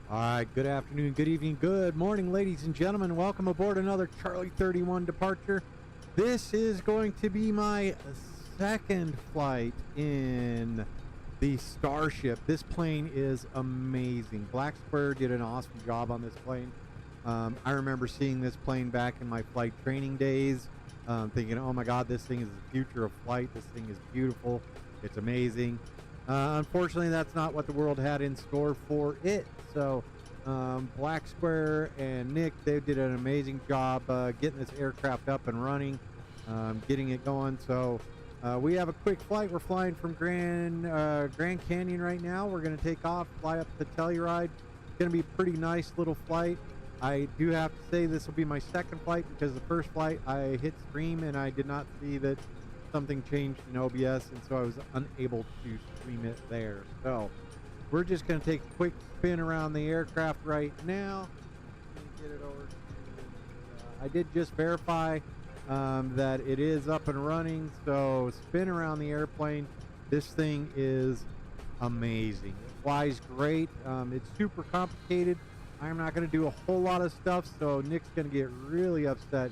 All right, good afternoon, good evening, good morning, ladies and gentlemen. Welcome aboard another Charlie 31 departure. This is going to be my second flight in the Starship. This plane is amazing. Black Square did an awesome job on this plane. I remember seeing this plane back in my flight training days, thinking, oh my God, this thing is the future of flight. This thing is beautiful. It's amazing. Unfortunately, that's not what the world had in store for it. So, Black Square and Nick, they did an amazing job getting this aircraft up and running, getting it going. So, we have a quick flight. We're flying from Grand Canyon right now. We're going to take off, fly up to Telluride. It's going to be a pretty nice little flight. I do have to say this will be my second flight because the first flight I hit stream and I did not see that something changed in OBS, and so I was unable to stream it there. So we're just going to take a quick spin around the aircraft right now. Get it over to, I did just verify that it is up and running. So spin around the airplane. This thing is amazing. It flies great. It's super complicated. I'm not going to do a whole lot of stuff, so Nick's going to get really upset.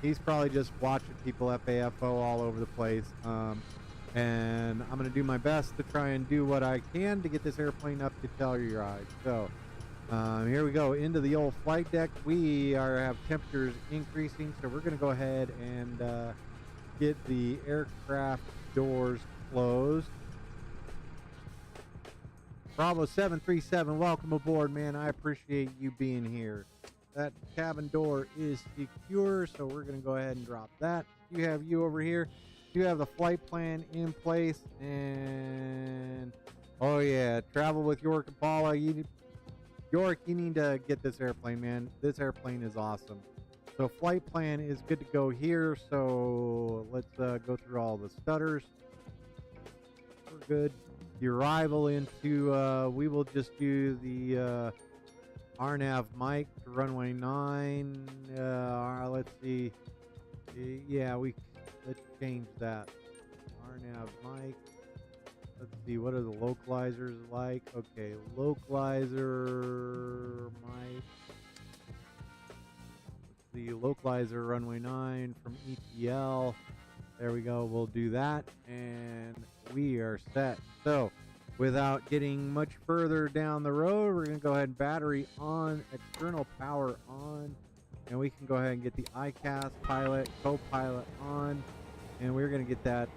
He's probably just watching people FAFO all over the place. And I'm going to do my best to try and do what I can to get this airplane up to Telluride. So here we go into the old flight deck. We have temperatures increasing, so we're going to go ahead and get the aircraft doors closed. Bravo 737, welcome aboard, man. I appreciate you being here. That cabin door is secure, so we're going to go ahead and drop that. You have you over here. You have the flight plan in place, and oh yeah, travel with York and Paula. York, you need to get this airplane, man. This airplane is awesome. So flight plan is good to go here. So let's go through all the stutters. We're good. The arrival into, we will just do the RNAV mic to runway 9. Let's see. Yeah, let's change that. RNAV mic. Let's see, what are the localizers like? Okay, localizer mic. Let's see, localizer runway 9 from ETL. There we go. We'll do that, and we are set. So, without getting much further down the road, we're going to go ahead and battery on, external power on, and we can go ahead and get the ICAS pilot, co-pilot on, and we're going to get that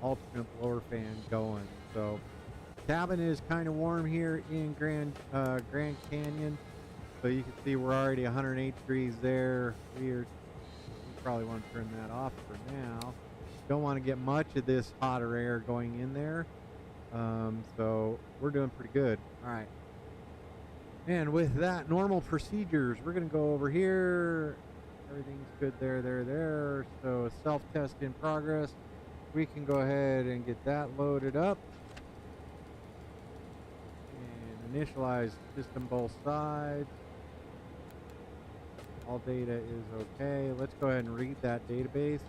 alternate blower fan going. So, cabin is kind of warm here in Grand Canyon. So you can see we're already 108 degrees there. We probably want to turn that off for now. Don't want to get much of this hotter air going in there. So we're doing pretty good. All right. And with that, normal procedures, we're going to go over here. Everything's good there. So self-test in progress. We can go ahead and get that loaded up. And initialize system both sides. All data is okay. Let's go ahead and read that database.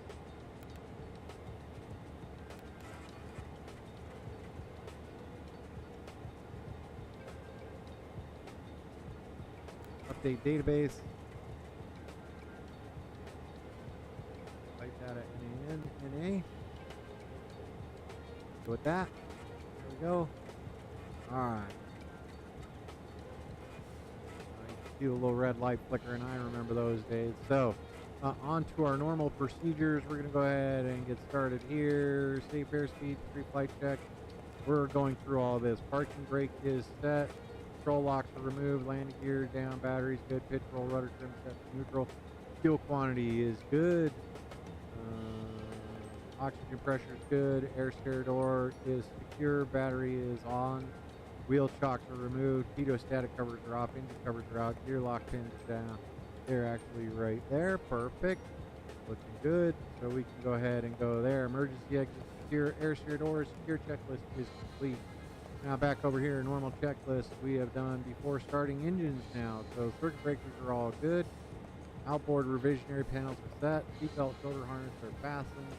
Update database. Flight data NA. Go with that. There we go. Alright. I see a little red light flickering. I remember those days. So, on to our normal procedures. We're going to go ahead and get started here. Safe airspeed, pre-flight check. We're going through all this. Parking brake is set. Control locks are removed. Landing gear down. Batteries good. Pitch roll. Rudder trim set to neutral. Fuel quantity is good. Oxygen pressure is good. Air stair door is secure. Battery is on. Wheel chocks are removed. Pitot static covers are off. Engine covers are out. Gear lock pins down. They're actually right there. Perfect. Looking good. So we can go ahead and go there. Emergency exit secure. Air stair doors. Secure checklist is complete. Now back over here, normal checklist we have done before starting engines now. So circuit breakers are all good. Outboard revisionary panels are set. Seatbelt shoulder harness are fastened.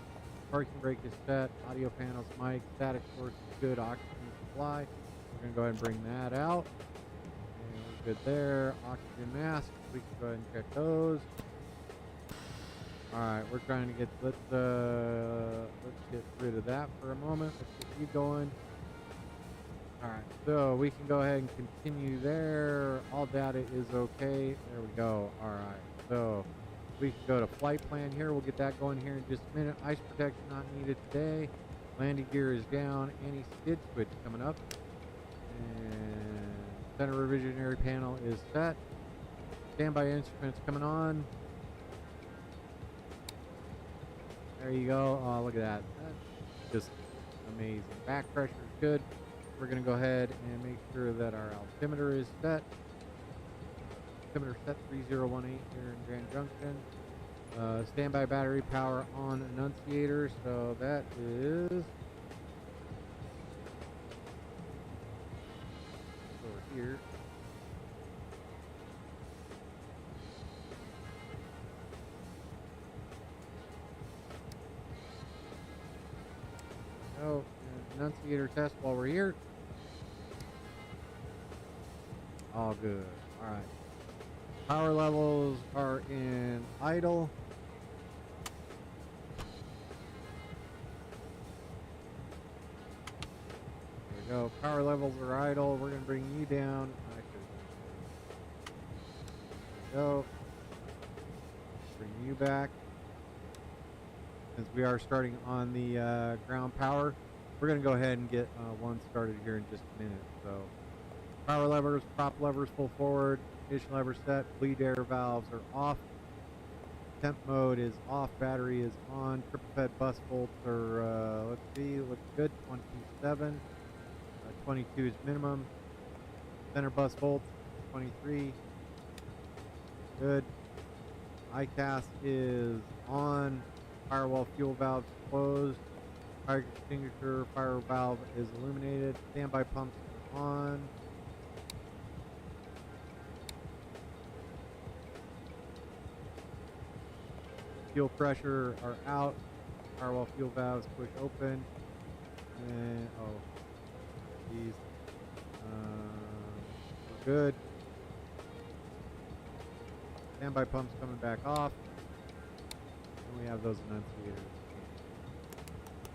Parking brake is set. Audio panels, mic, static source is good. Oxygen supply. We're going to go ahead and bring that out. good there. Oxygen masks, we can go ahead and check those. Alright, we're trying to get, let's get rid of that for a moment. Let's get you going. Alright, so we can go ahead and continue there. All data is okay. There we go. Alright, so we can go to flight plan here. We'll get that going here in just a minute. Ice protection not needed today. Landing gear is down. Anti-skid switch coming up. And center revisionary panel is set. Standby instruments coming on. There you go. Oh, look at that. That's just amazing. Back pressure is good. We're going to go ahead and make sure that our altimeter is set. Altimeter set 3018 here in Grand Junction. Standby battery power on annunciator. So that is over here. Oh, annunciator test while we're here. All good. All right. Power levels are in idle. There we go. Power levels are idle. We're going to bring you down. There we go. Bring you back. Since we are starting on the ground power, we're going to go ahead and get one started here in just a minute. So power levers, prop levers full forward, ignition lever set, bleed air valves are off, temp mode is off, battery is on, triple fed bus volts are, let's see, looks good, 27, 22 is minimum, center bus volts, 23, good, ICAS is on, firewall fuel valves closed, fire extinguisher fire valve is illuminated, standby pumps are on. Fuel pressure are out, firewall fuel valves push open, and oh, geez, we're good. Standby pumps coming back off. And we have those enunciators.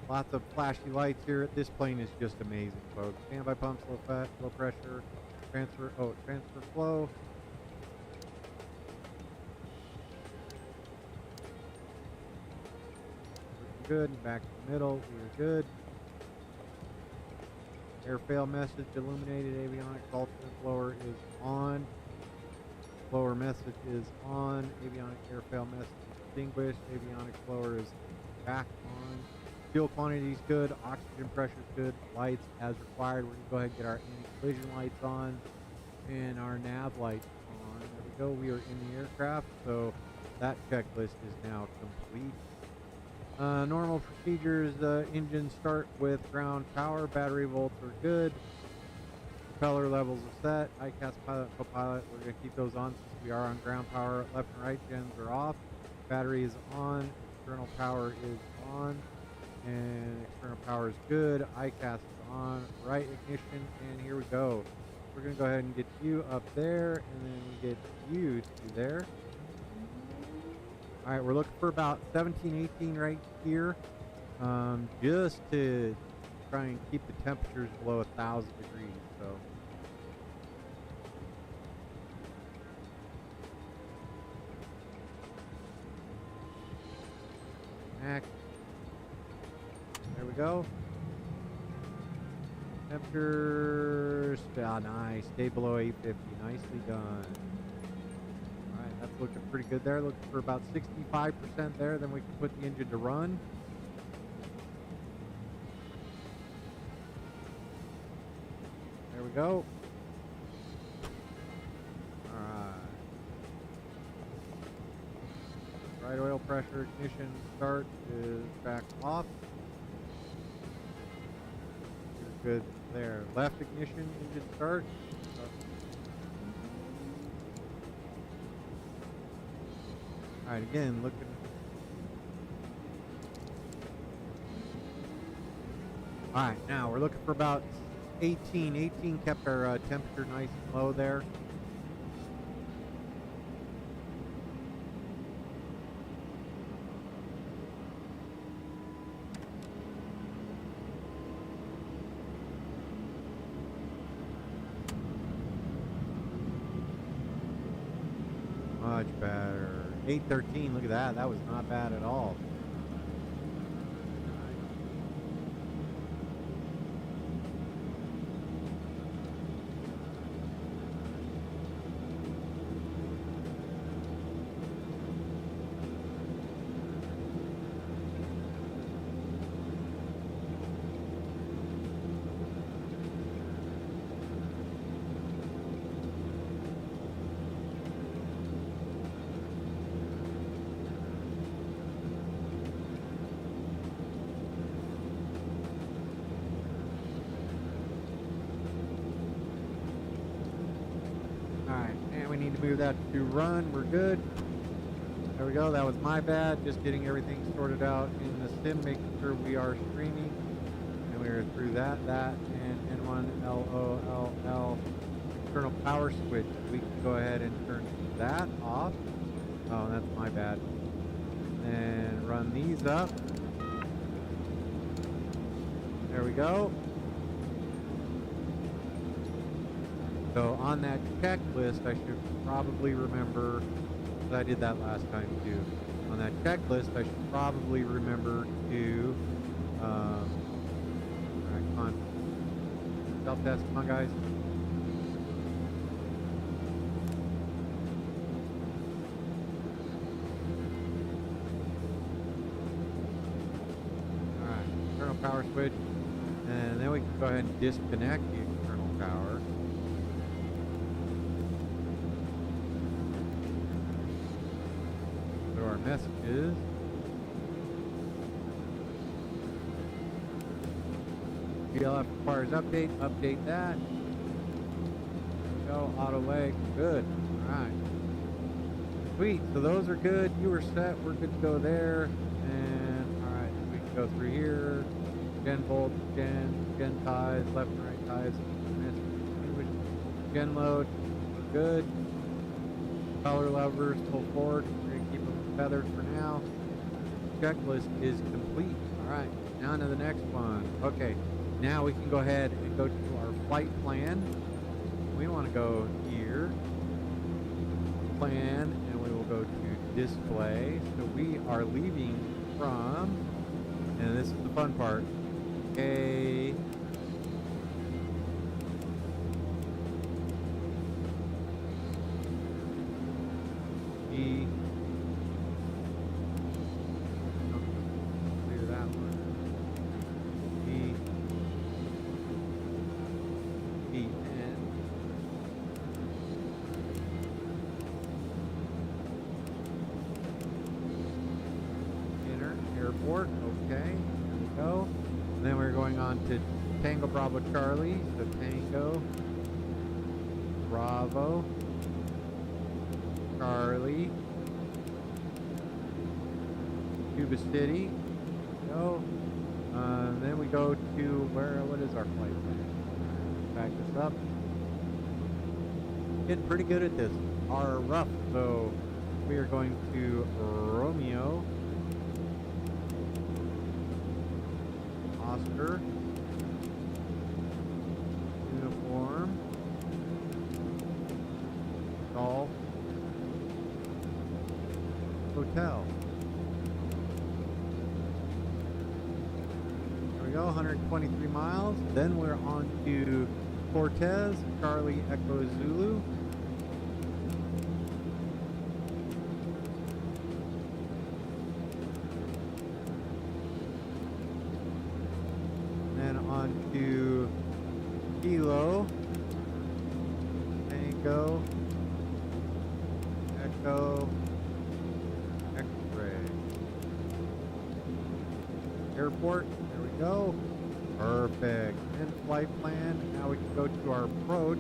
Lots of flashy lights here. This plane is just amazing, folks. Standby pumps, low pressure, transfer flow. Good. Back to the middle. We are good. Air fail message illuminated. Avionics alternate blower is on. Blower message is on. Avionics air fail message extinguished. Avionics blower is back on. Fuel quantity is good. Oxygen pressure is good. Lights as required. We're going to go ahead and get our anti-collision lights on and our nav lights on. There we go. We are in the aircraft, so that checklist is now complete. Normal procedures, engine start with ground power, battery volts are good, propeller levels are set, ICAS pilot, co-pilot, we're going to keep those on since we are on ground power, left and right gens are off, battery is on, external power is on, and external power is good, ICAS is on, right ignition, and here we go. We're going to go ahead and get you up there, and then we get you to there. Alright, we're looking for about 17, 18 right here, just to try and keep the temperatures below 1,000 degrees, so. Next. There we go. Temperatures, nice, stay below 850, nicely done. That's looking pretty good there. Looking for about 65% there. Then we can put the engine to run. There we go. Alright. Right oil pressure ignition start is back off. You're good there. Left ignition engine start. Alright, again, looking. Alright, now we're looking for about 18. 18 kept our temperature nice and low there. Much better. 813, look at that. That was not bad at all. We need to move that to run. We're good. There we go. That was my bad. Just getting everything sorted out in the sim, making sure we are streaming. And we are through that, and N1 LOLL internal power switch. We can go ahead and turn that off. Oh, that's my bad. And run these up. There we go. So on that checklist, I should probably remember, because I did that last time too. On that checklist, I should probably remember to, alright, come on. Self-test, come on guys. Alright, internal power switch. And then we can go ahead and disconnect the external power. Our messages. BLF requires update that. Go, auto leg, good. Alright. Sweet, so those are good. You were set, we're good to go there. And alright, we can go through here. Gen volt, gen ties, left and right ties. Gen load, good. Color levers, pull forward. Keep them feathered for now. Checklist is complete. Alright, now to the next one. Okay, now we can go ahead and go to our flight plan. We want to go here, plan, and we will go to display. So we are leaving from, and this is the fun part, A, E, airport. Okay, there we go. And then we're going on to Tango Bravo Charlie. So Tango Bravo Charlie Cuba City. Go. Then we go to what is our flight plan? Back this up. Getting pretty good at this. Our rough. So we are going to Romeo. Oscar, uniform, golf, hotel. There we go, 123 miles. Then we're on to Cortez, Charlie Echo Zulu. On to Kilo, Tango, Echo, X-ray. Airport, there we go. Perfect. And flight plan. Now we can go to our approach.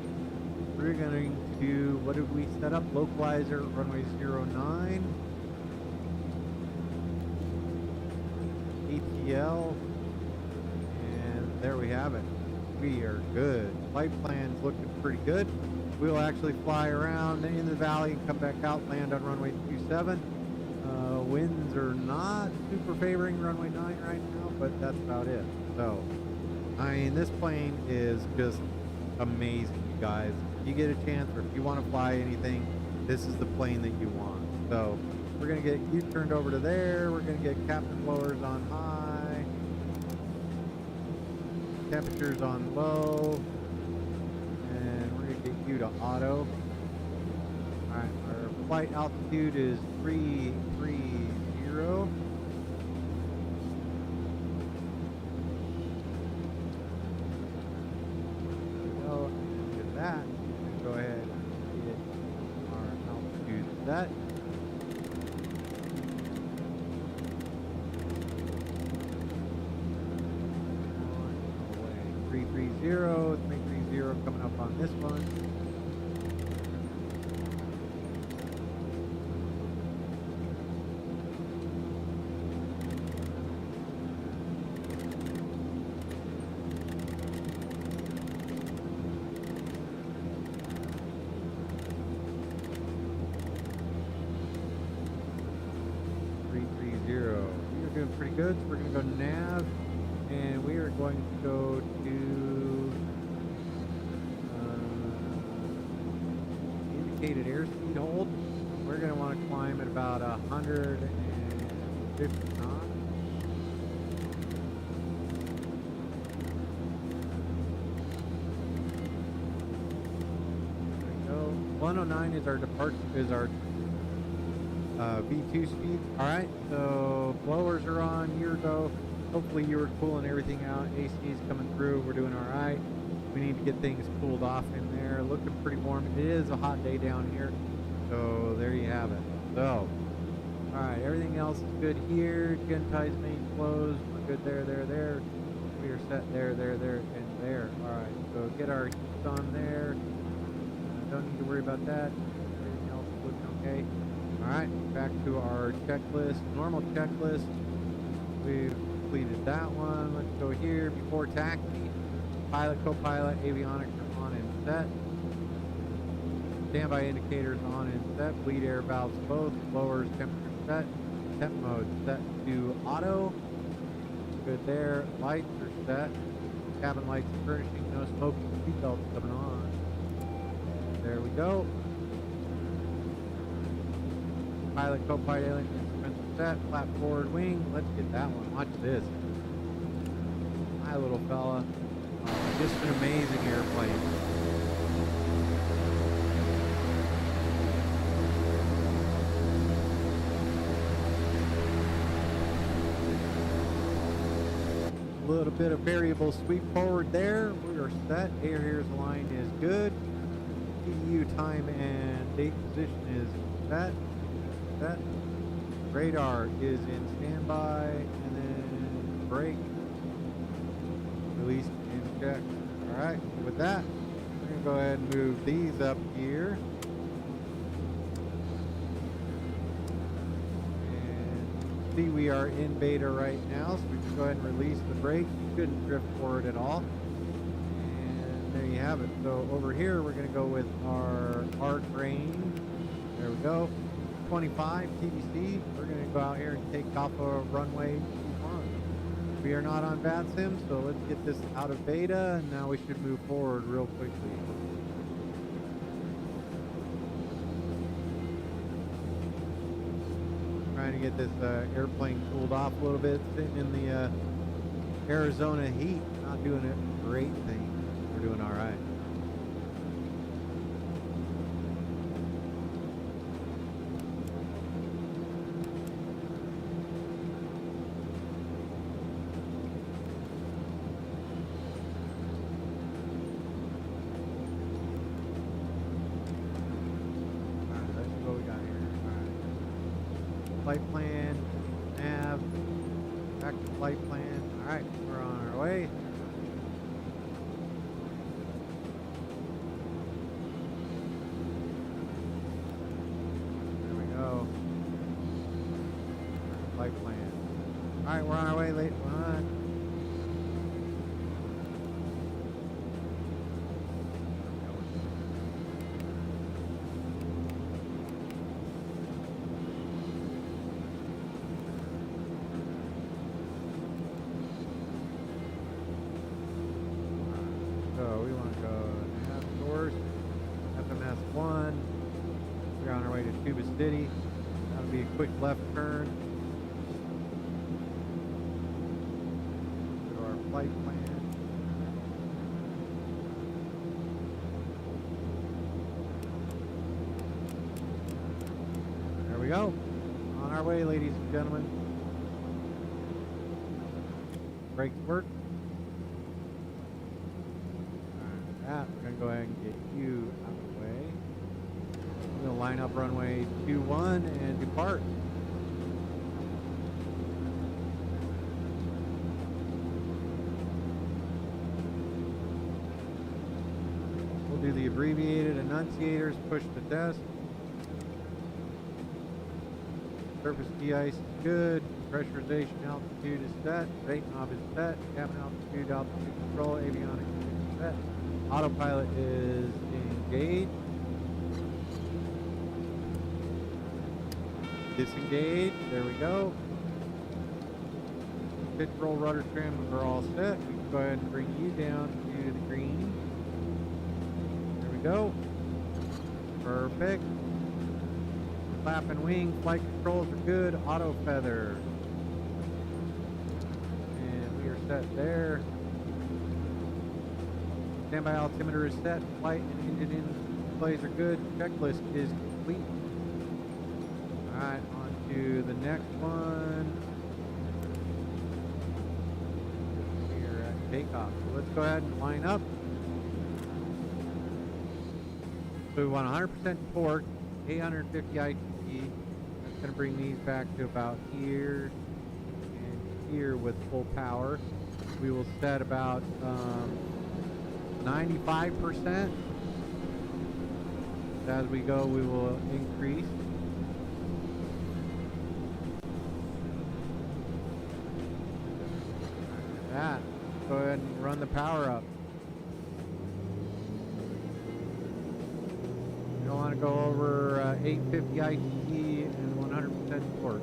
We're going to, what did we set up? Localizer, runway 09. ATL. There we have it. We are good. Flight plan's looking pretty good. We'll actually fly around in the valley and come back out, land on runway 27. Winds are not super favoring runway 9 right now, but that's about it. So, I mean, this plane is just amazing, you guys. If you get a chance, or if you want to fly anything, this is the plane that you want. So we're going to get you turned over to there. We're going to get captain blowers on high, temperatures on low, and we're going to get you to auto. All right, our flight altitude is 330. That. Go ahead and get our altitude set. Away. 330 coming up on this one. Doing pretty good, so we're going to go nav, and we are going to go to indicated airspeed hold. We're going to want to climb at about 150 knots. There we go. 109 is our departure, V2 speed. All right, so blowers are on, year go. Hopefully you were cooling everything out. AC is coming through. We're doing all right. We need to get things cooled off in there. Looking pretty warm. It is a hot day down here. So there you have it. So, all right, everything else is good here. Gen ties main closed. We're good there. We are set there, and there. All right, so get our heat on there. Don't need to worry about that. Everything else is looking okay. Alright, back to our checklist. Normal checklist. We've completed that one. Let's go here. Before taxi, pilot, co-pilot, avionics are on and set. Standby indicators on and set. Bleed air valves both. Blowers, temperature set. Temp mode set to auto. Good there. Lights are set. Cabin lights and furnishing. No smoking. Seatbelts coming on. There we go. Pilot, co-pilot, instruments set, flat forward wing. Let's get that one. Watch this. My little fella. Just an amazing airplane. A little bit of variable sweep forward there. We are set. Air here's line is good. TU time and date position is set. Radar is in standby, and then brake released and checked. All right, with that, we're going to go ahead and move these up here. And see, we are in beta right now, so we can go ahead and release the brake. You shouldn't drift forward at all. And there you have it. So over here, we're going to go with our arc range. There we go. 25 TBC. We're going to go out here and take off a runway 21. We are not on VATSIM, so let's get this out of beta, and now we should move forward real quickly. Trying to get this airplane cooled off a little bit, sitting in the Arizona heat. Not doing a great thing. We're doing all right. Flight plan, nav, back to flight plan. All right, we're on our way. There we go. Flight plan. All right, we're on our way. Late one. Tuba City. That'll be a quick left turn. Go to our flight plan. There we go. On our way, ladies and gentlemen. Brakes work. Alright, we're going to go ahead and get you out of the way. We're going to line up runway 21 and depart. We'll do the abbreviated enunciators, push to test. Surface de-ice is good. Pressurization altitude is set. Rate knob is set. Cabin altitude control. Avionics is set. Autopilot is engaged. Disengage. There we go. Pitch roll rudder trim are all set. We can go ahead and bring you down to the green. There we go. Perfect. Flap and wing. Flight controls are good. Auto feather. And we are set there. Standby altimeter is set. Flight and engine displays are good. Checklist is complete. Alright, on to the next one. Here at takeoff. So let's go ahead and line up. So we want 100% torque, 850 ITT. That's going to bring these back to about here and here with full power. We will set about 95%. As we go, we will increase. That. Go ahead and run the power up. You don't want to go over 850 ITT and 100% torque.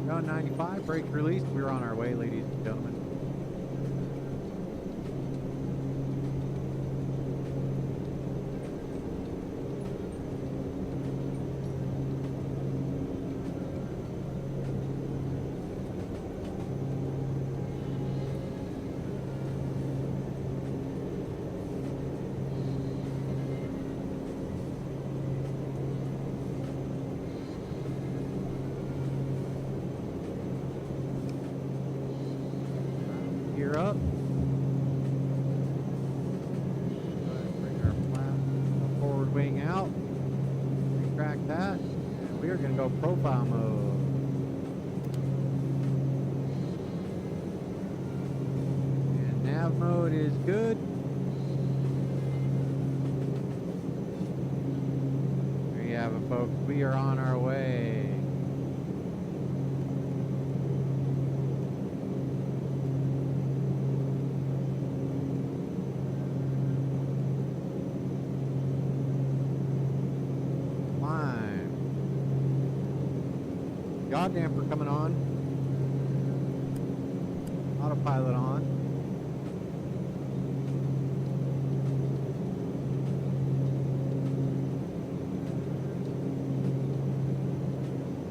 Down 95, brakes released. We're on our way, ladies and gentlemen. Gear up. Bring our flap forward wing out. Retract that. And we are going to go profile mode. And nav mode is good. There you have it, folks. We are on our way. Yaw damper coming on. Autopilot on.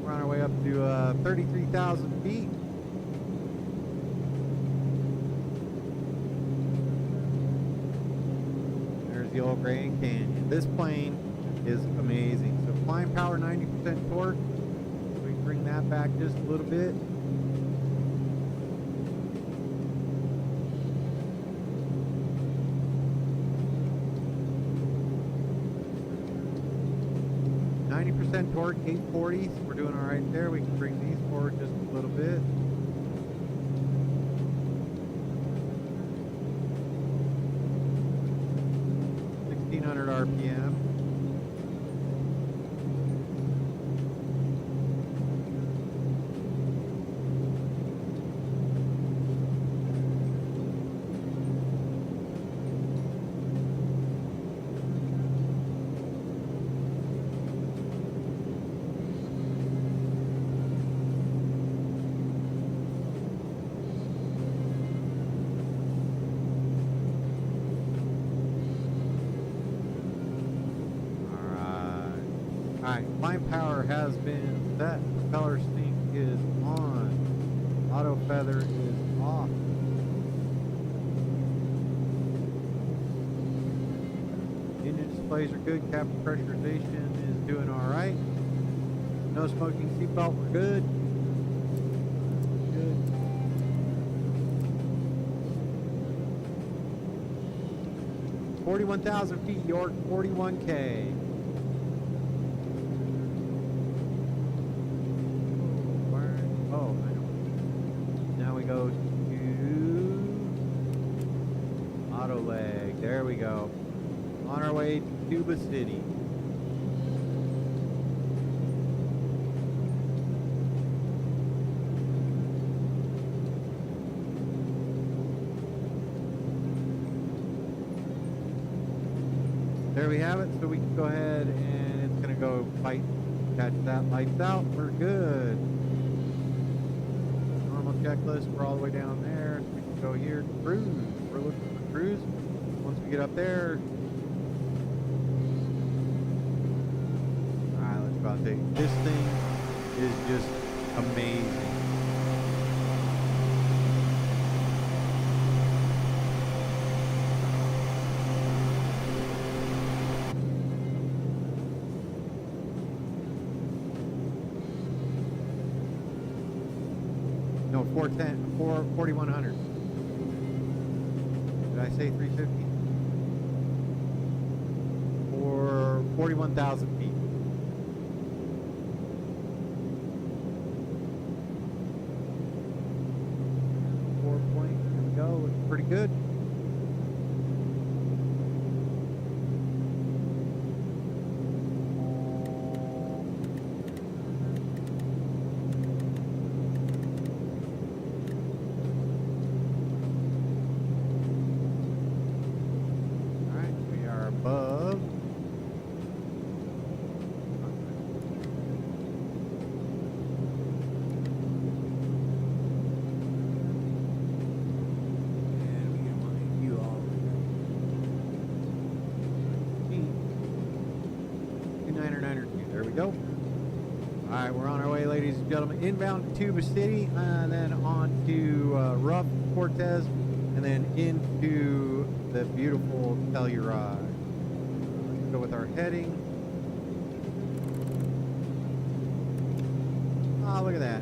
We're on our way up to 33,000 feet. There's the old Grand Canyon. This plane is amazing. So flying power, 90% torque. Bring that back just a little bit. %, torque, 840. So we're doing all right there. We can bring these forward just a little bit. RPM. Alright, climb power has been set. Propeller sync is on. Auto feather is off. Engine displays are good. Cabin pressurization is doing alright. No smoking seatbelt, we're good. Good. $41,000 feet, York, 41K. Oh, I know. Now we go to auto leg. There we go. On our way to Tuba City. There we have it. So we can go ahead and it's going to go fight, catch that, lights out. We're good. Normal checklist. We're all the way down there. So we can go here to cruise. We're looking for cruise. Once we get up there, this thing is just amazing. No, 4100. Did I say 350? Or 41,000 feet. Pretty good. All right, we are above. There we go. Alright, we're on our way, ladies and gentlemen. Inbound to Tuba City, and then on to Rough, Cortez, and then into the beautiful Telluride. Let's go with our heading. Ah, look at that.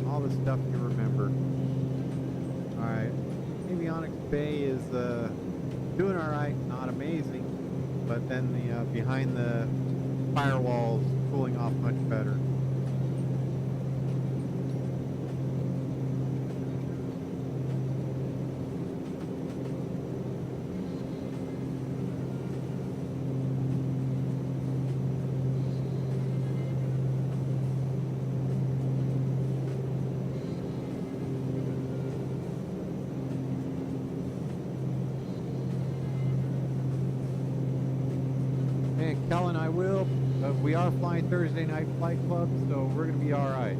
All the stuff you remember. Alright, Avionics Bay is doing alright, not amazing. But then the behind the firewall's cooling off much better. Cal and I will. We are flying Thursday night flight club, so we're going to be all right.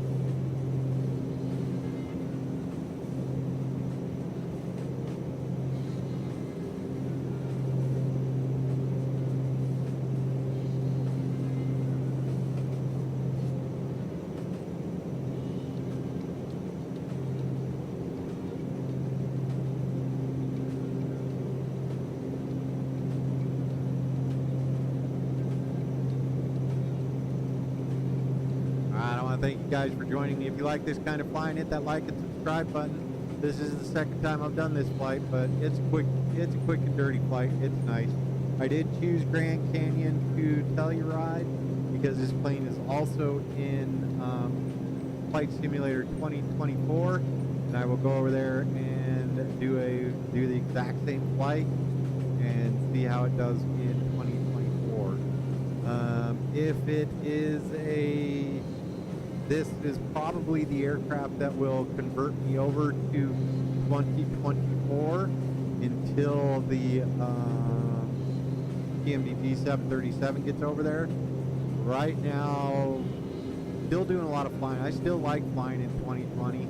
Thank you guys for joining me. If you like this kind of flying, hit that like and subscribe button. This is the second time I've done this flight, but it's quick. It's a quick and dirty flight. It's nice. I did choose Grand Canyon to Telluride because this plane is also in Flight Simulator 2024, and I will go over there and do the exact same flight and see how it does in 2024. If it is this is probably the aircraft that will convert me over to 2024 until the PMDG 737 gets over there. Right now, still doing a lot of flying. I still like flying in 2020.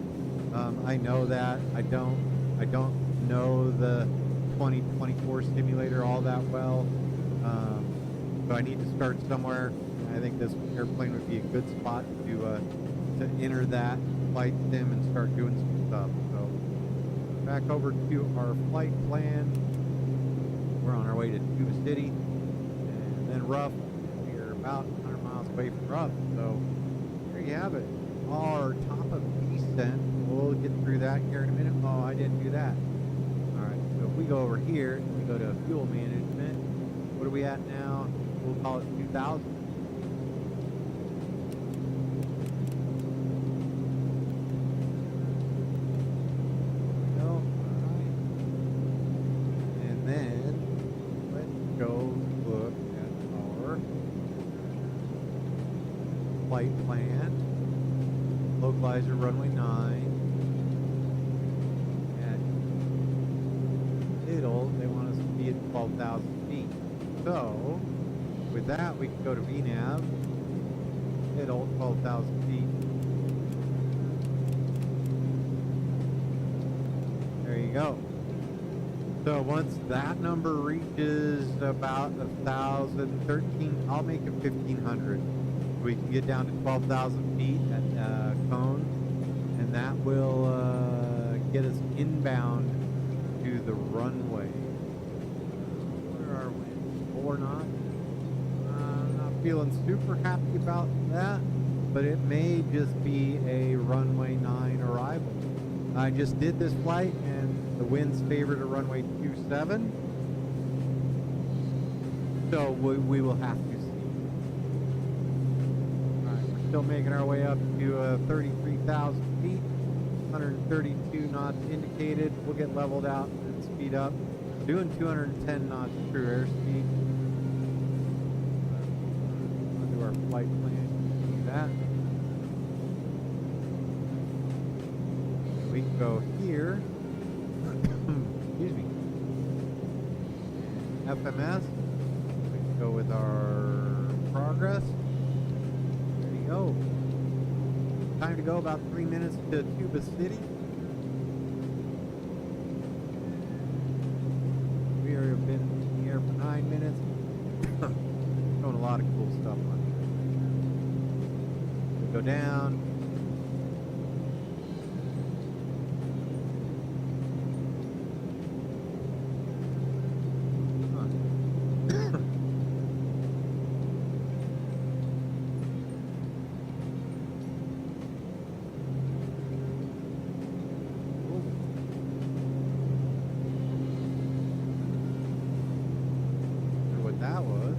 I know that. I don't know the 2024 simulator all that well. So I need to start somewhere. I think this airplane would be a good spot to enter that flight sim and start doing some stuff. So back over to our flight plan. We're on our way to Tuba City, and then Rough. We're about 100 miles away from Rough. So there you have it. Our top of descent. We'll get through that here in a minute. Oh, I didn't do that. All right. So if we go over here and we go to fuel management, what are we at now? We'll call it 2,000. Flight plan, localizer runway 9, and middle, they want us to be at 12,000 feet. So, with that, we can go to VNAV, middle, 12,000 feet. There you go. So once that number reaches about 1,013, I'll make it 1,500. We can get down to 12,000 feet at Cone, and that will get us inbound to the runway. Where are we? 4 knots. I'm not feeling super happy about that, but it may just be a runway 9 arrival. I just did this flight, and the winds favored a runway 27, so we will have to. Still making our way up to 33,000 feet, 132 knots indicated. We'll get leveled out and speed up. Doing 210 knots true airspeed. We'll do our flight plan. See that. We can go here. Excuse me. FMS. We can go with our progress. Go. Time to go, about 3 minutes to Tuba City. We have been in the air for 9 minutes. Doing a lot of cool stuff on here. We go down. That was.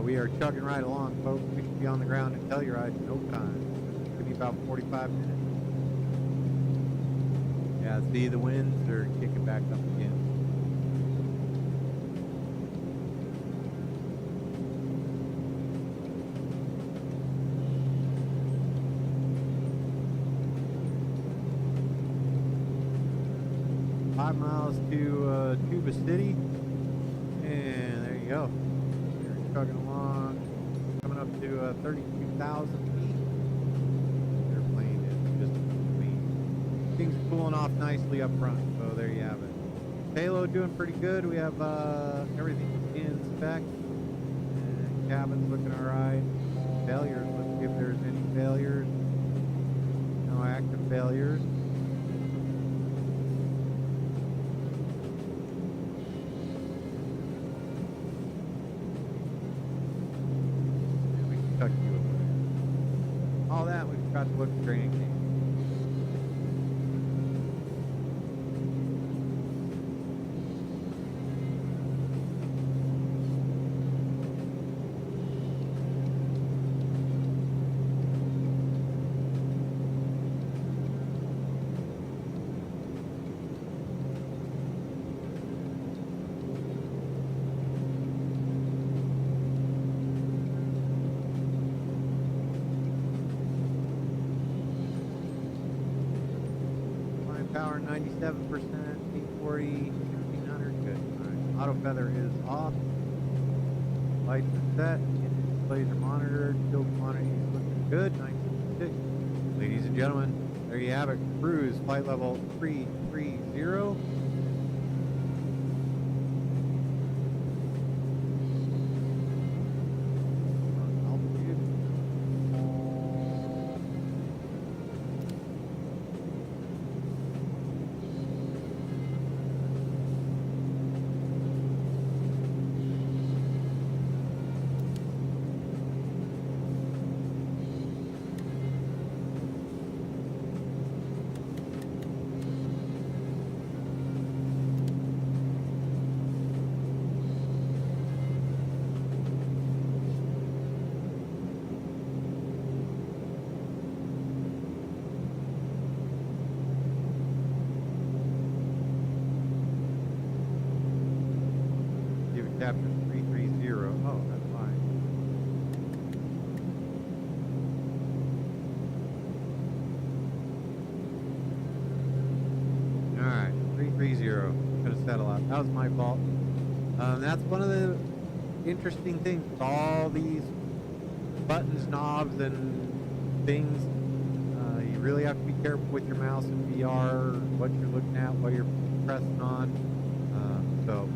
We are chugging right along, folks. We should be on the ground in Telluride in no time. Could be about 45 minutes. Yeah, see, the winds are kicking back up again. Five miles to Tuba City, and there you go. Chugging along. up to 32,000 feet. Airplane is just clean. Things are cooling off nicely up front, so there you have it. Payload doing pretty good. We have everything in spec. And cabin's looking alright. Failures, let's see if there's any failures. No active failures. And we can tuck you away. All that, we've got to look at training game. Power 97%, 840, 1600, good. Alright, auto feather is off. Lights are set, displays are monitored, fuel quantity is looking good, 966. Ladies and gentlemen, there you have it. Cruise flight level 330. Capture 330. Oh, that's fine. Alright, 330. Gonna settle out. That was my fault. That's one of the interesting things with all these buttons, knobs, and things. You really have to be careful with your mouse and VR, what you're looking at, what you're pressing on. So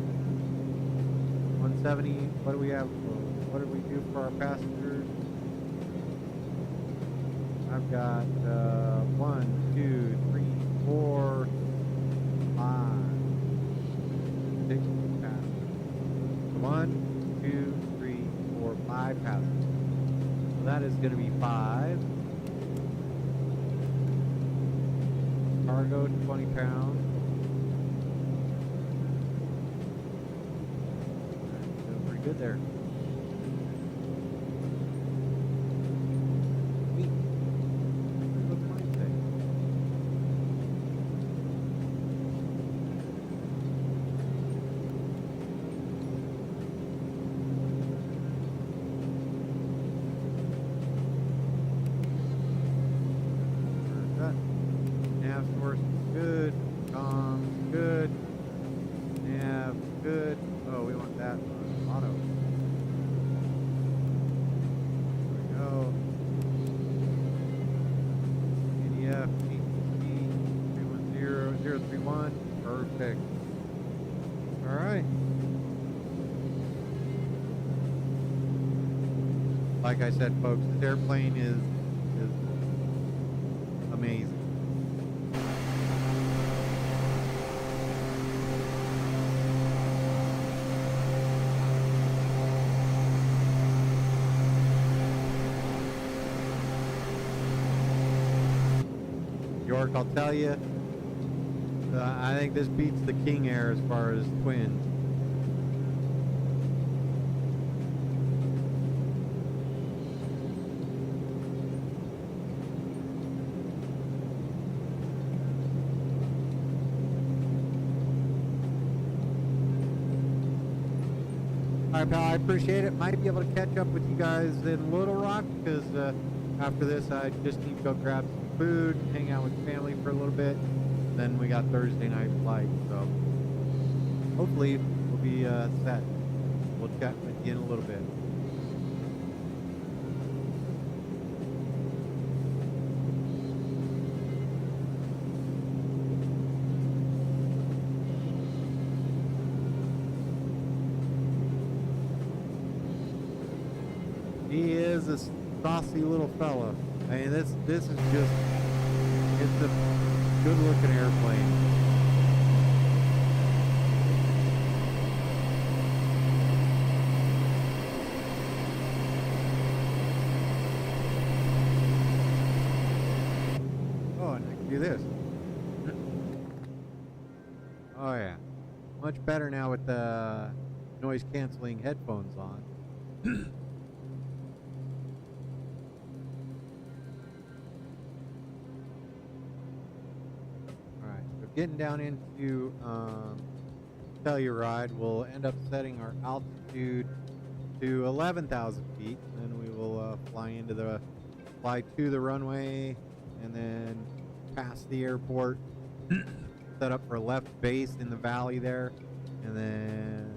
170, what do we have? What did we do for our passengers? I've got 1, 2, 3, 4, 5, 6 passengers. So 1, 2, 3, 4, 5 passengers. So that is going to be 5. Cargo 20 pounds. Good there. Neat. What's mine say? Nav source is good. Comms good. Nav good. Oh, we want that one. Auto. There we go. PDF, TTC, 310031. Perfect. Alright. Like I said, folks, this airplane is amazing. York, I'll tell you, I think this beats the King Air as far as twins. Alright, pal, I appreciate it. Might be able to catch up with you guys in Little Rock, because after this I just need to go grab some food, hang out with family for a little bit. Then we got Thursday night flight, so hopefully we'll be set. We'll chat with you in a little bit. He is a saucy little fella. I mean, this is just, it's a good looking airplane. Oh, and I can do this. Oh yeah, much better now with the noise canceling headphones on. Alright, so getting down into Telluride, we'll end up setting our altitude to 11,000 feet, and then we will fly to the runway, and then past the airport, set up for left base in the valley there, and then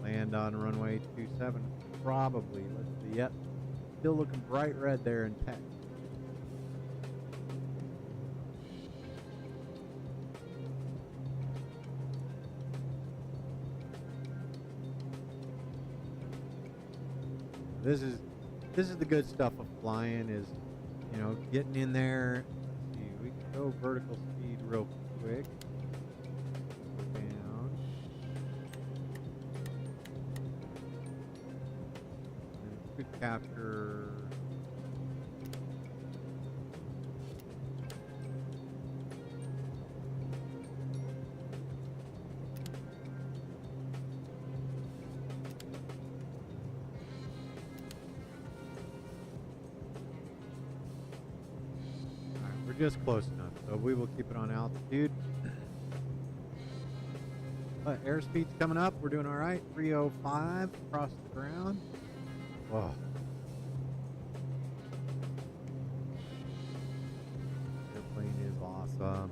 land on runway 27, probably. Let's see. Yep, still looking bright red there in tech. This is the good stuff of flying, is, you know, getting in there. Let's see, we can go vertical speed real quick. Go down. And we could capture. Just close enough, so we will keep it on altitude. But airspeed's coming up. We're doing all right. 305 across the ground. Whoa. Airplane is awesome.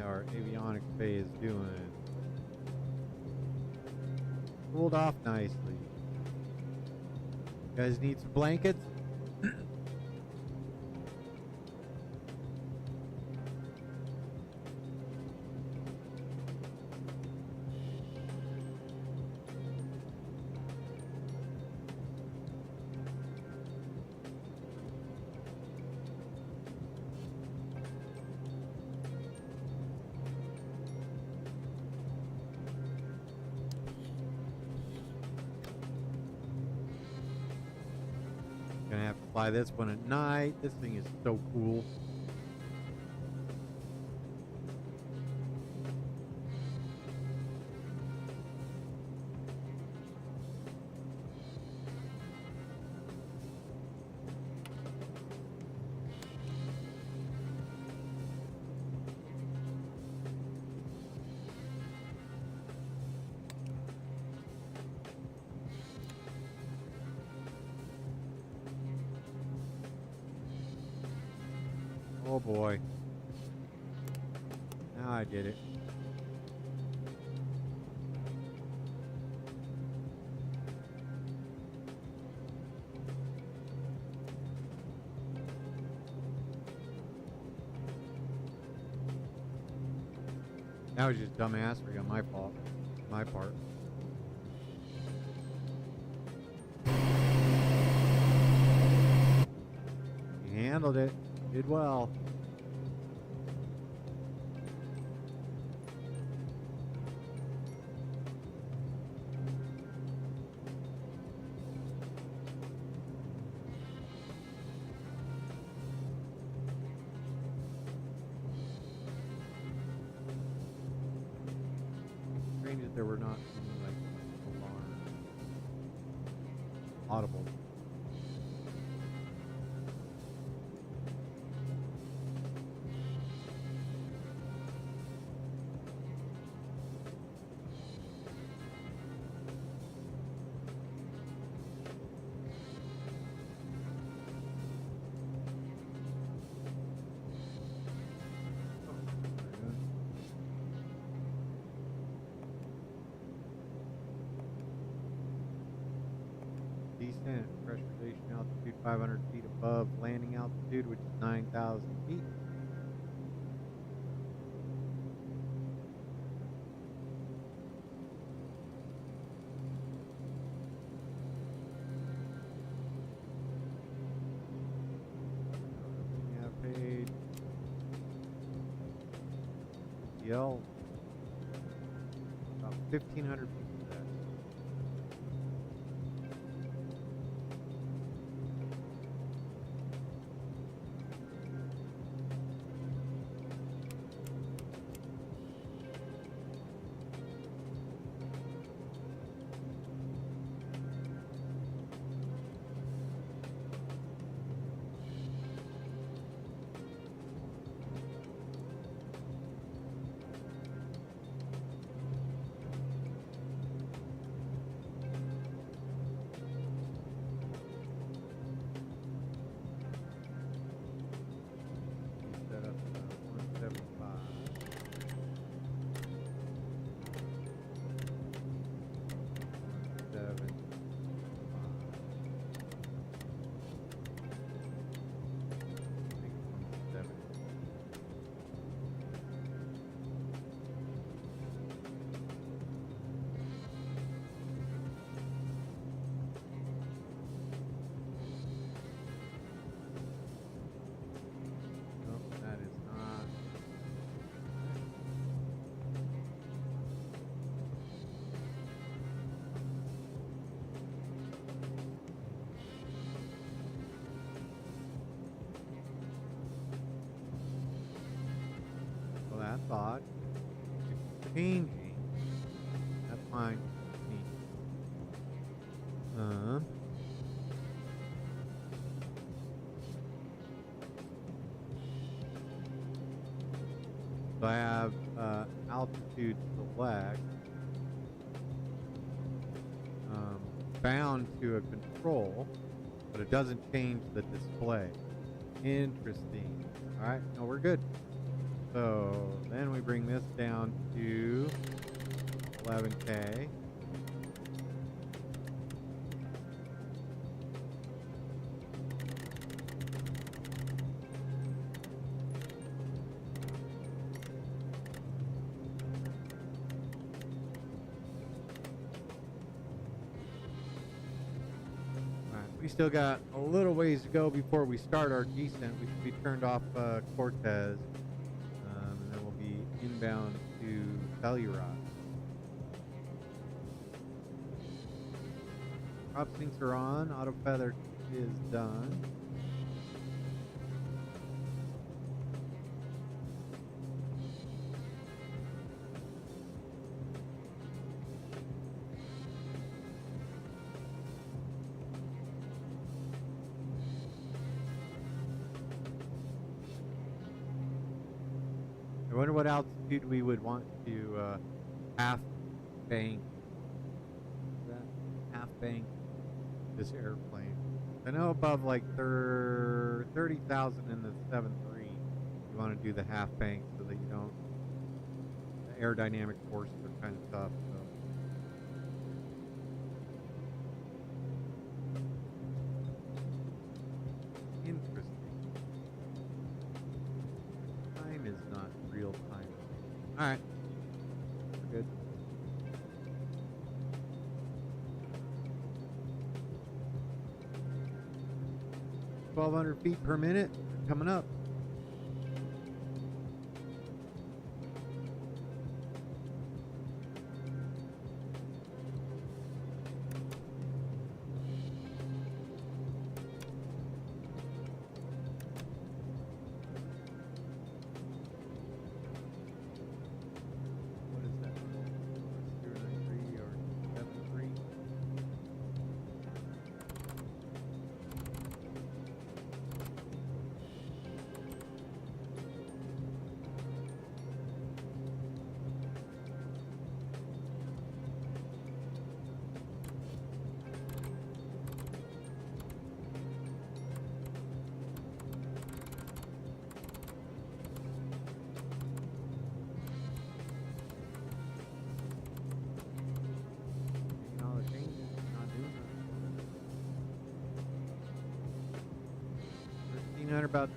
Our avionics bay is doing. Cooled off nicely. You guys need some blankets? Gonna have to fly this one at night. This thing is so cool. Oh boy. Now I did it. That was just dumbassery on my fault. My part. You handled it. Did well. Strange that there were not any like alarms. Audible. Descent, pressurization altitude 500 feet above landing altitude, which is 9,000 feet. We have paid yell about 1,500 feet. That thought it's changing. That's fine. So I have altitude select bound to a control, but it doesn't change the display. Interesting. All right, no, we're good. So then we bring this down to 11K. We still got a little ways to go before we start our descent. We should be turned off Cortez, and then we'll be inbound to Telluride. Prop sinks are on. Auto feather is done. I wonder what altitude we would want to half bank that half bank this airplane. I know above like 30,000 in the 7.3, you want to do the half bank so that you don't. The aerodynamic forces are kind of tough. So. Interesting. Time is not real time. All right, we're good. 1,200 feet per minute coming up. What is that? 093 or 73? Making all the changes, not doing it. 1,300,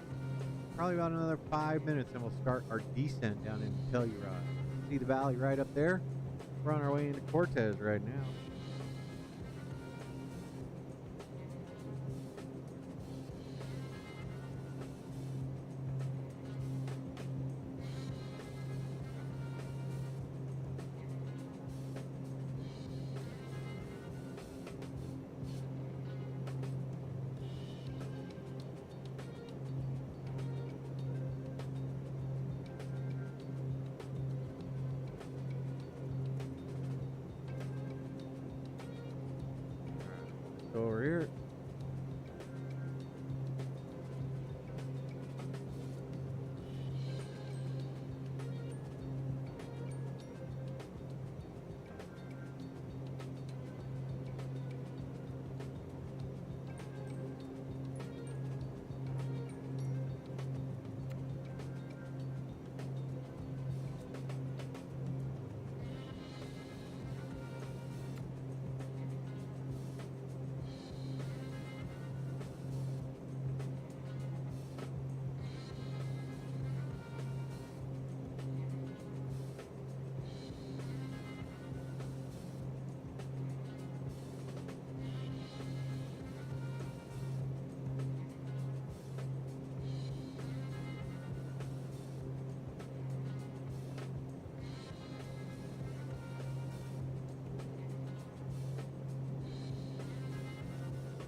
probably about another 5 minutes, and we'll start our descent down into Telluride. See the valley right up there? We're on our way into Cortez right now. Go over here.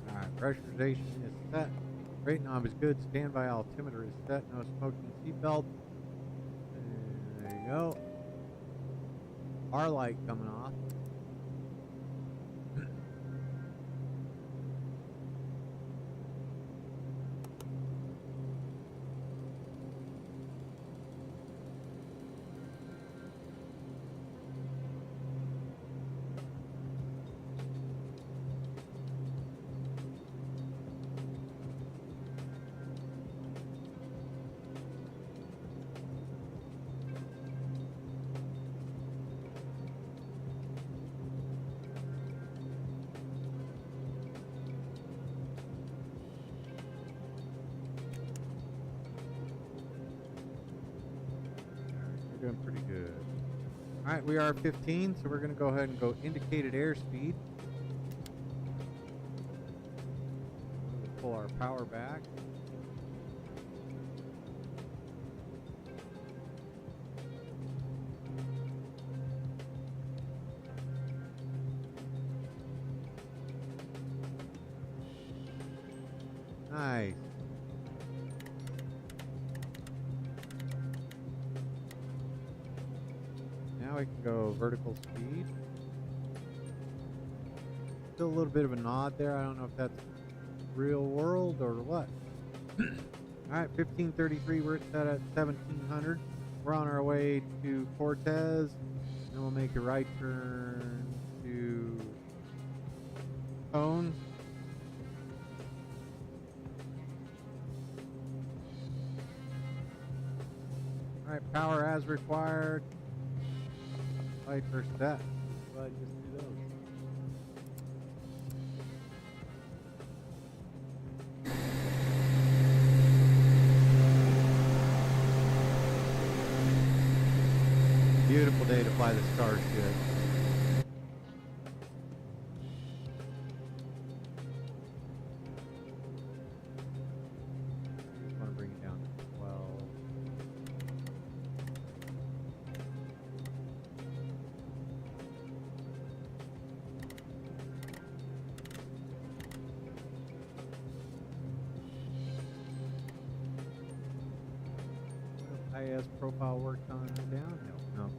Alright, pressurization is set. Rate knob is good. Standby altimeter is set. No smoking seatbelt. There you go. Our light coming off. Doing pretty good. All right, we are 15, so we're going to go ahead and go indicated airspeed. We'll pull our power back. Nice. Now we can go vertical speed. Still a little bit of a nod there. I don't know if that's real world or what. All right, 1533. We're set at 1700. We're on our way to Cortez. Then we'll make a right turn to Cone. All right, power as required. Light first set. Go ahead and just do those. Beautiful day to fly the Starship. Just want to bring it down to 12. IS profile worked on down? No.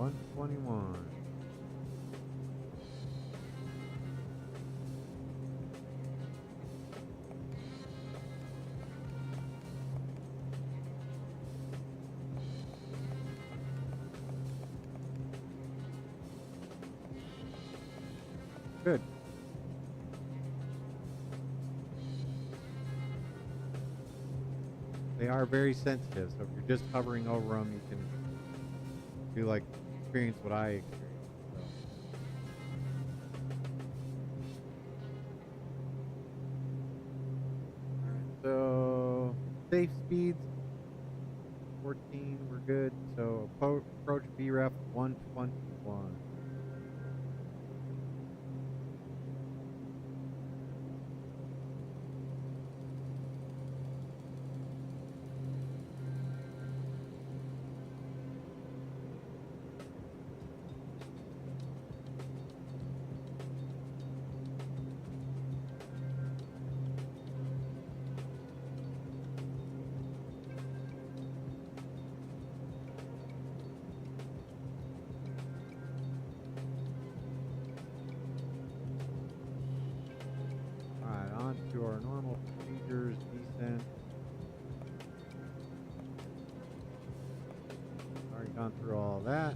121. Good. They are very sensitive, so if you're just hovering over them, you can do like experience what I experienced. So, safe speeds 14, we're good. So approach VREF 121. To our normal procedures, descent. Already gone through all that.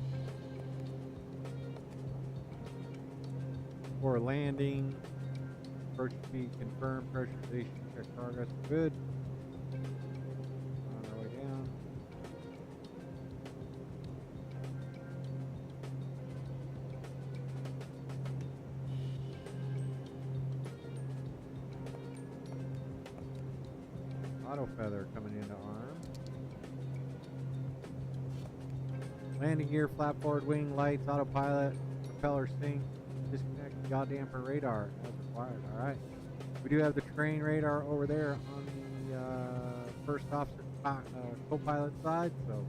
For landing, approach speed confirmed, pressurization check progress, good. On our way down. Auto feather coming into arm. Landing gear, flap forward wing, lights, autopilot, propeller sync, disconnect yaw damper radar as required. Alright. We do have the terrain radar over there on the first officer co-pilot side, so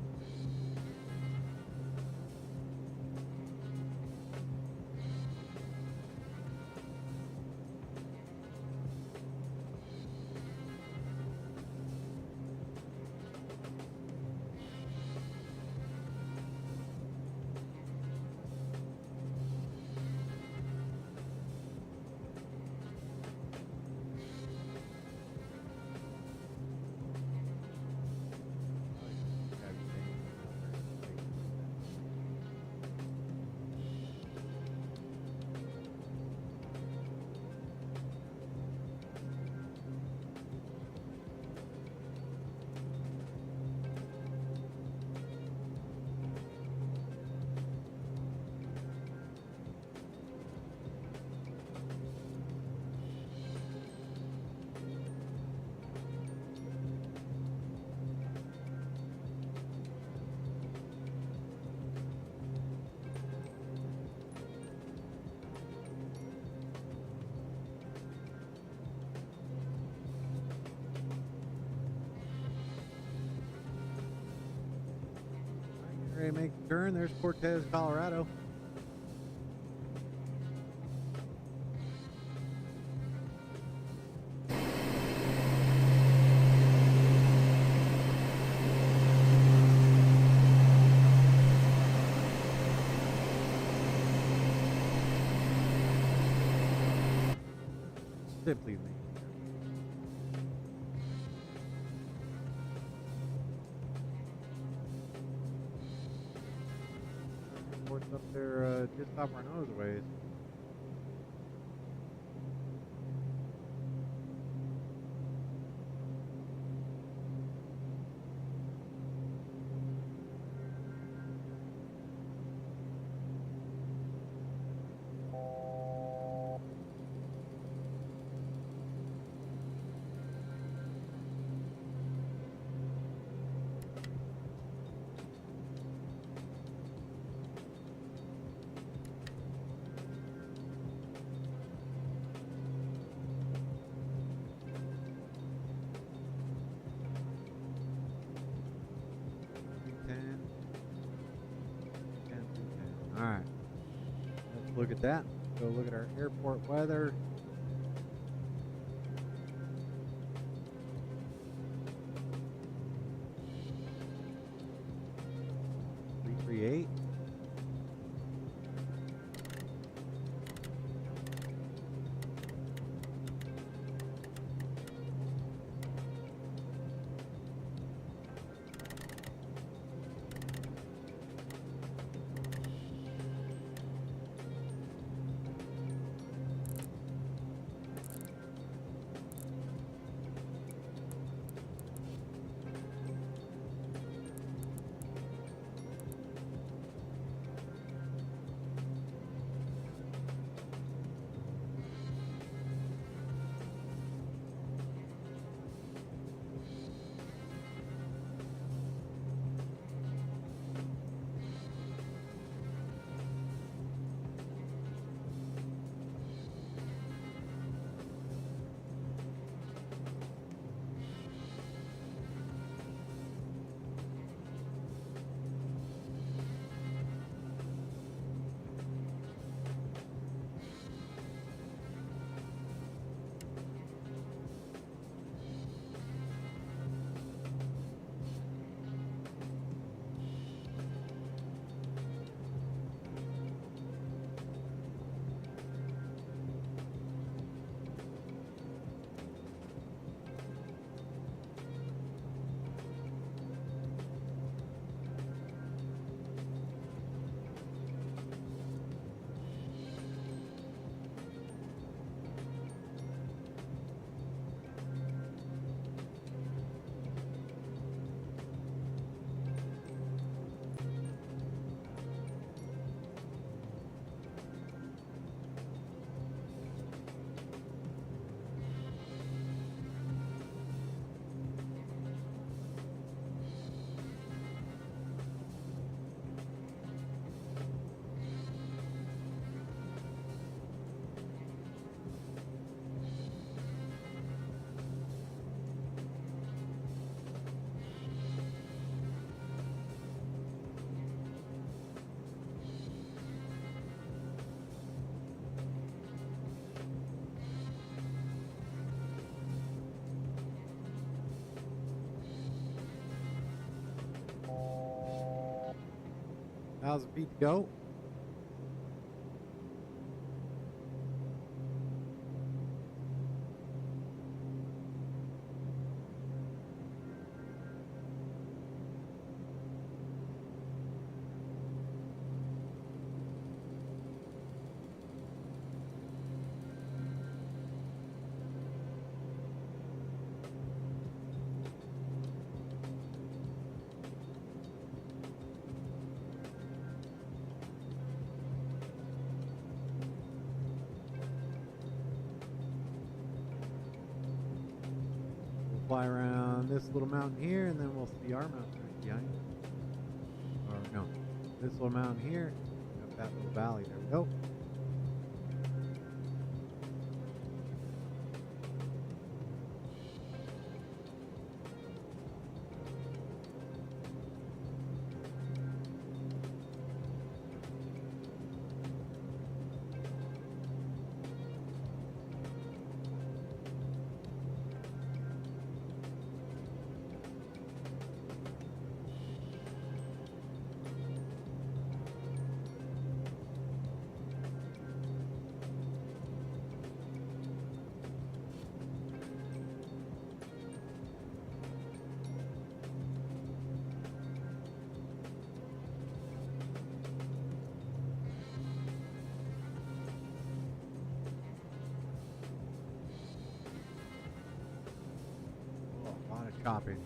ready to make the turn. There's Cortez, Colorado. Simply me. Port's up there just off our noseways. Alright, let's look at that. Go look at our airport weather. $338. 1,000 feet to go. Fly around this little mountain here, and then we'll see our mountain right behind it. Or no, this little mountain here, up that little valley. There we go. A lot of chopping.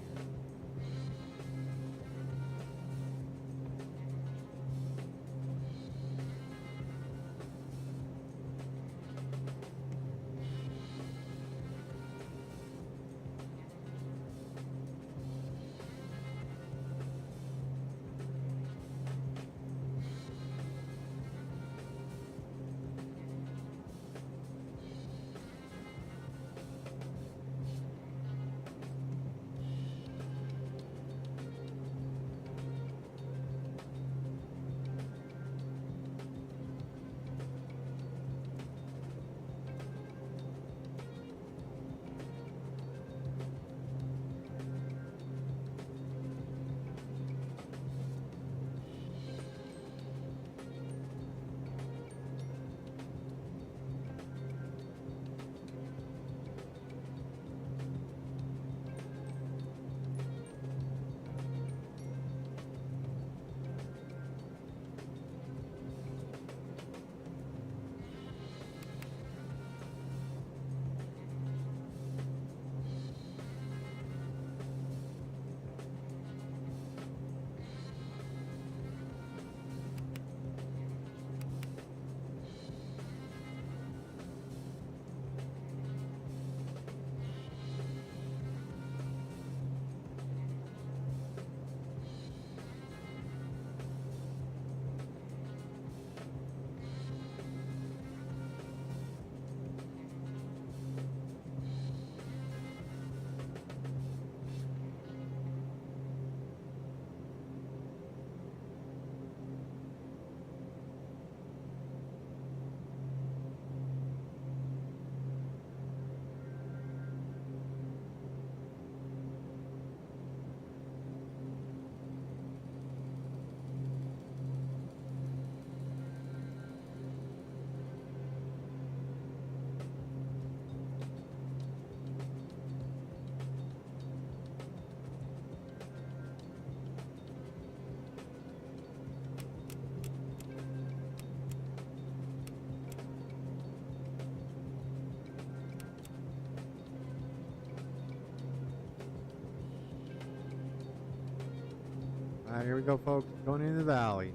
All right, here we go, folks. Going into the valley.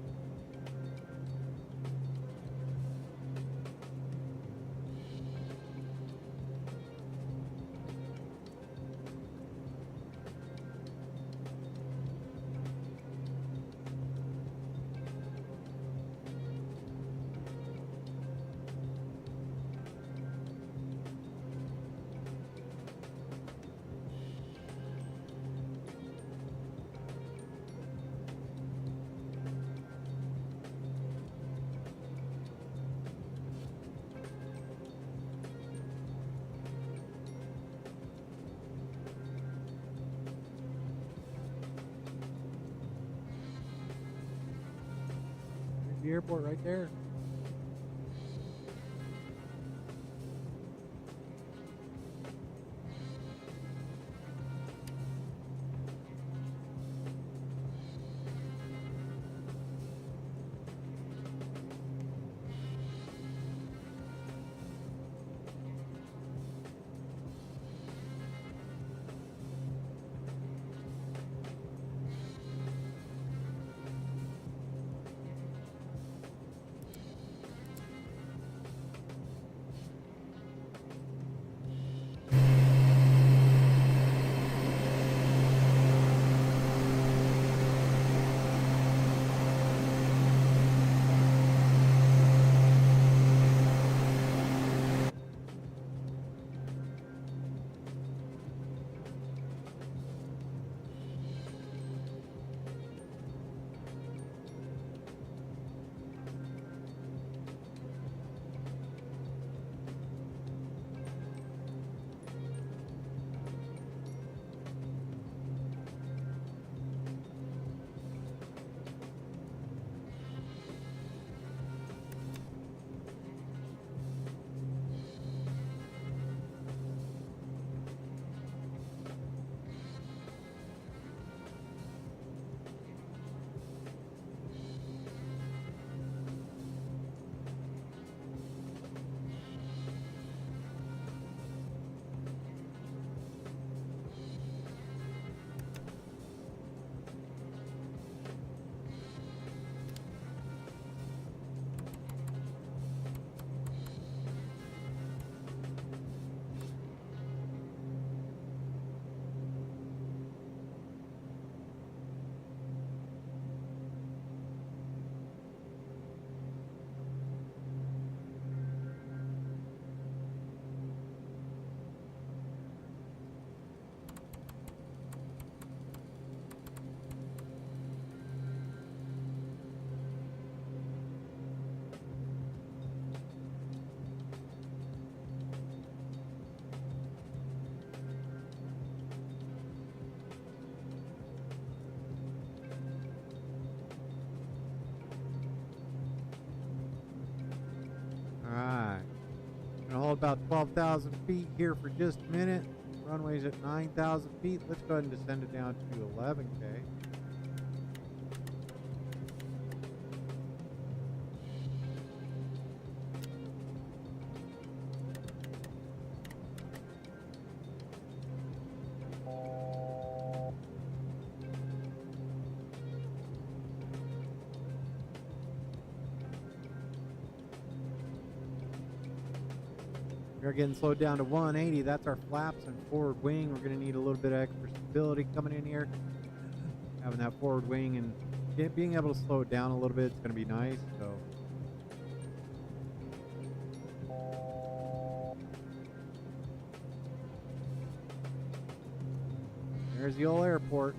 the airport right there. Alright. Gonna hold about 12,000 feet here for just a minute. Runway's at 9,000 feet. Let's go ahead and descend it down to 11K. We're getting slowed down to 180. That's our flaps and forward wing. We're going to need a little bit of extra stability coming in here. Having that forward wing and being able to slow it down a little bit is going to be nice. So there's the old airport.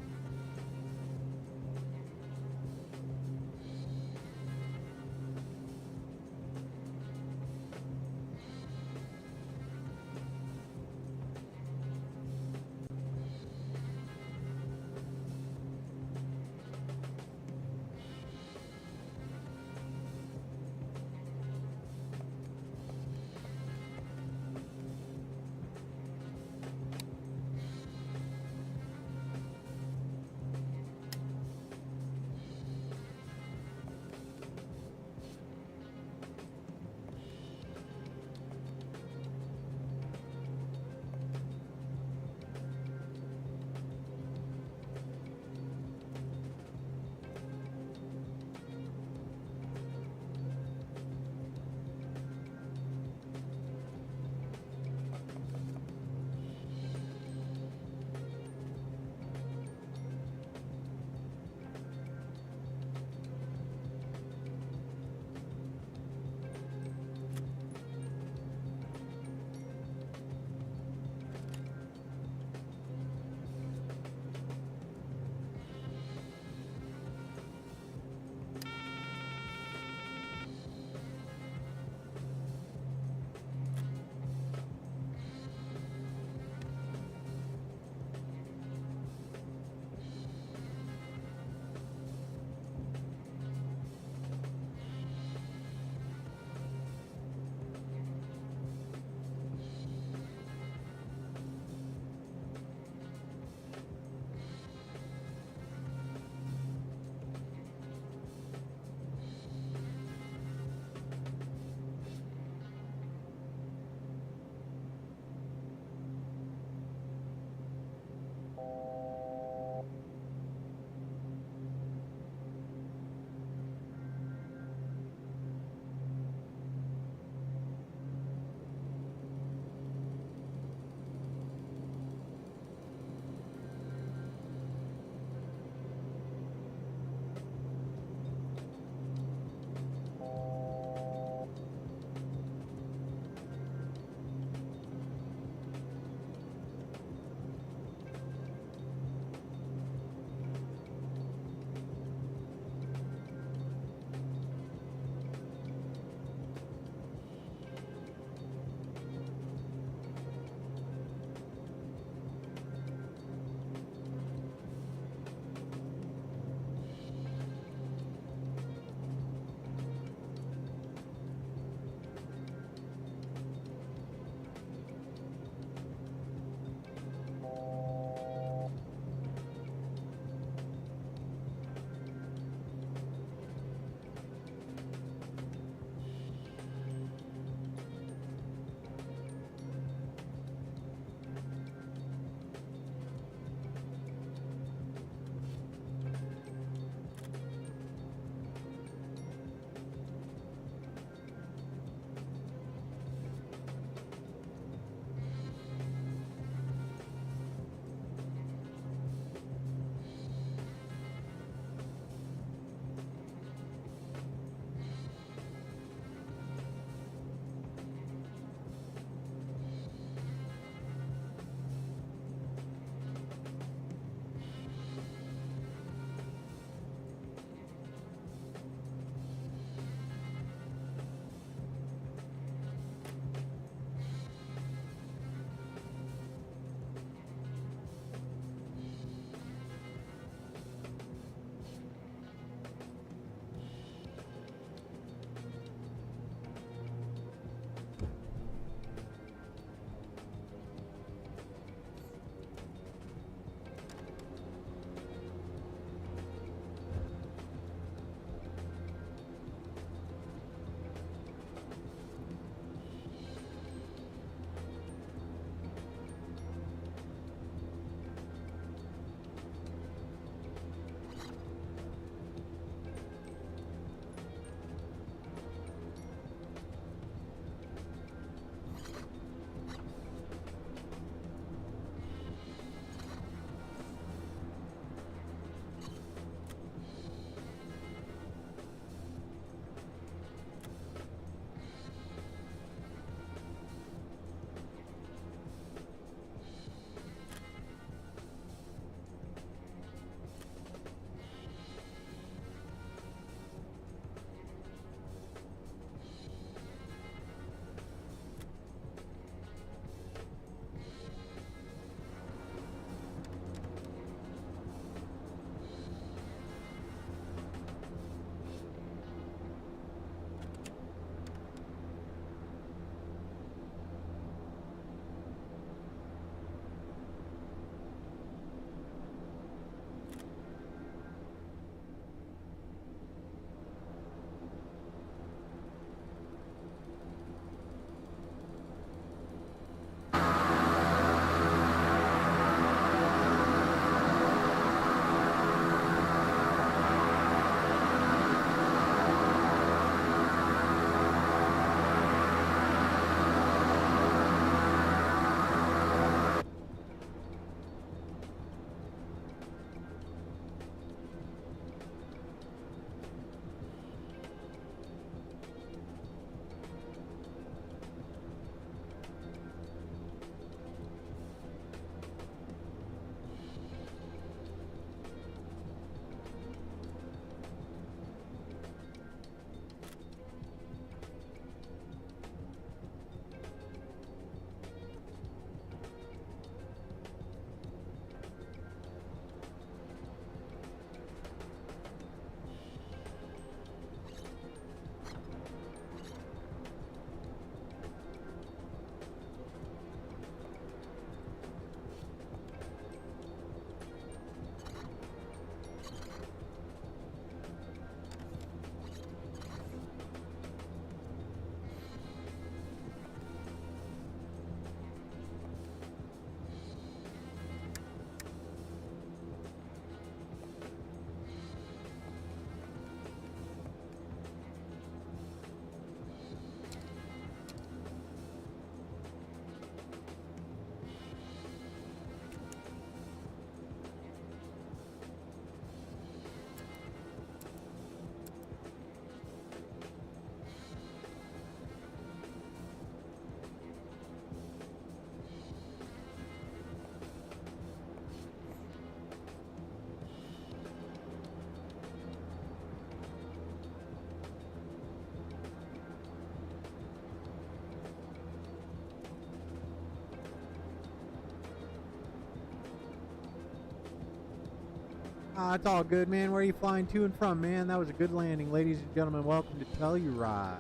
It's all good, man. Where are you flying to and from, man? That was a good landing. Ladies and gentlemen, welcome to Telluride.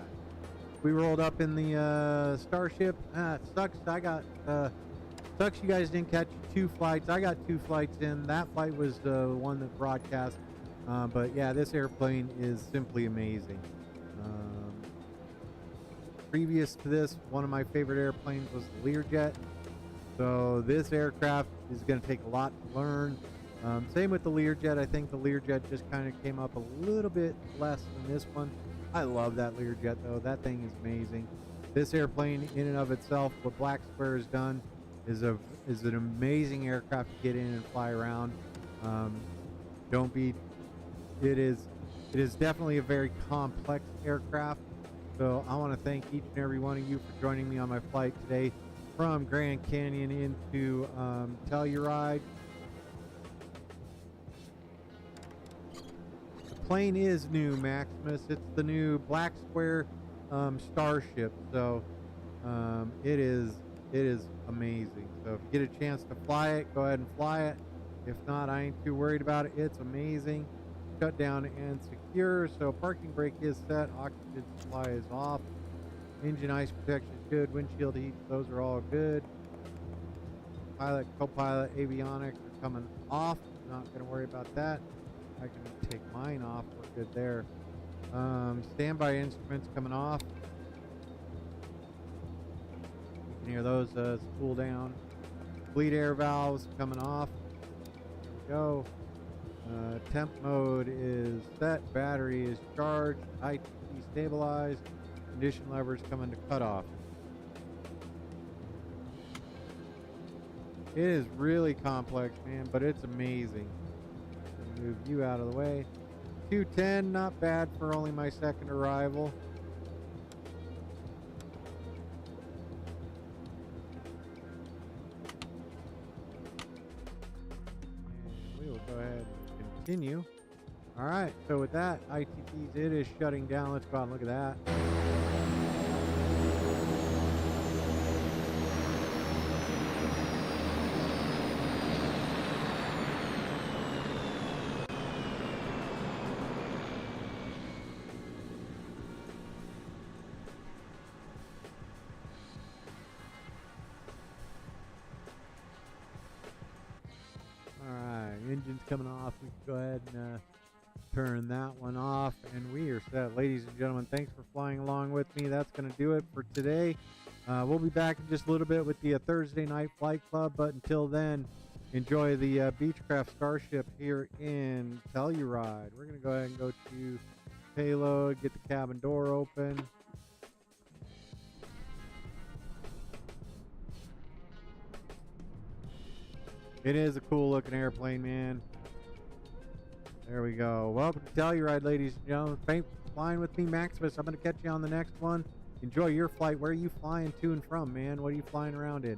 We rolled up in the Starship. Sucks. Sucks you guys didn't catch 2 flights. I got 2 flights in. That flight was the one that broadcast. But yeah, this airplane is simply amazing. Previous to this, one of my favorite airplanes was the Learjet. So this aircraft is going to take a lot to learn. Same with the Learjet. I think the Learjet just kind of came up a little bit less than this one. I love that Learjet though. That thing is amazing. This airplane in and of itself, what Black Square has done is an amazing aircraft to get in and fly around. It is definitely a very complex aircraft. So I want to thank each and every one of you for joining me on my flight today from Grand Canyon into Telluride. The plane is new, Maximus. It's the new Black Square Starship. So it is amazing. So if you get a chance to fly it, go ahead and fly it. If not, I ain't too worried about it. It's amazing. Shut down and secure. So parking brake is set. Oxygen supply is off. Engine ice protection is good. Windshield heat, those are all good. Pilot, co-pilot, avionics are coming off. Not going to worry about that. I can take mine off. We're good there. Standby instruments coming off. You can hear those spool down. Bleed air valves coming off. There we go. Temp mode is set. Battery is charged. ITP stabilized. Condition levers coming to cutoff. It is really complex, man, but it's amazing. Move you out of the way. 210, not bad for only my second arrival. And we will go ahead and continue. All right, so with that, ITPs, it is shutting down. Let's go out and look at that. Engine's coming off. We can go ahead and turn that one off, and we are set. Ladies and gentlemen, thanks for flying along with me. That's going to do it for today. We'll be back in just a little bit with the Thursday Night Flight Club, but until then, enjoy the Beech Starship here in Telluride. We're going to go ahead and go to payload, get the cabin door open. It is a cool looking airplane, man. There we go. Welcome to Telluride, ladies and gentlemen. Thanks for flying with me, Maximus. I'm going to catch you on the next one. Enjoy your flight. Where are you flying to and from, man? What are you flying around in?